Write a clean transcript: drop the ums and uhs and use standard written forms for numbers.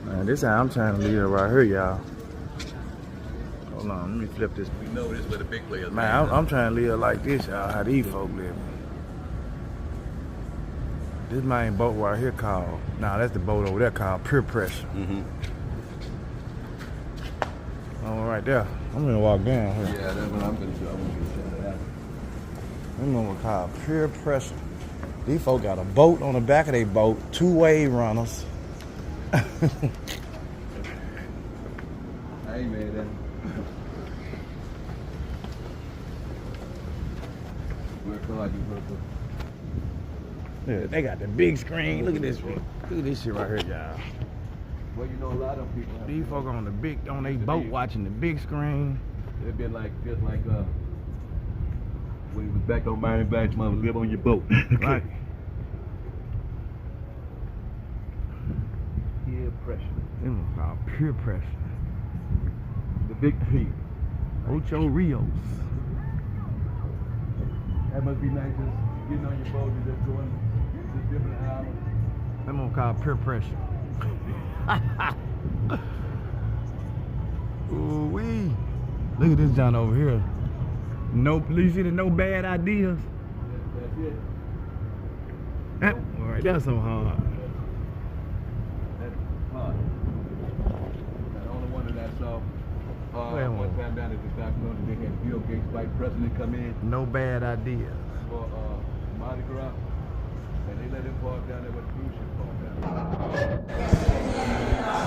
Man, this how I'm trying to live right here, y'all. Hold on, let me flip this. We know this where the big players. Man, I'm trying to live like this, y'all. How these folk live. This main boat right here called. Nah, that's the boat over there called Pure Pressure. Oh, right there. I'm gonna walk down here. Yeah, that's what I'm gonna do. I'm gonna show that. This one called Pure Pressure. These folk got a boat on the back of their boat, 2 wave runners. I ain't made that. Work hard, you work hard. Yeah, they got the big screen. Look at this. Look at this shit right here, y'all. Well, you know, a lot of people have. These folk on their boat watching the big screen. It'd be like just like when you was back on Miami Beach, mother live on your boat. Right. Peer pressure. This one's called Pure Pressure. The big P. Ocho Rios. That must be nice just getting on your boat and just going to different islands. That one called Pure Pressure. Ooh wee. Look at this John over here. No, you see the no bad ideas. That's it. That one right there so hard. That's hard. The only one that I saw one time down at the South Coast, they had Bill Gates vice president come in No bad ideas. for Mardi Gras, and they let him park down there with the cruise ship park down there.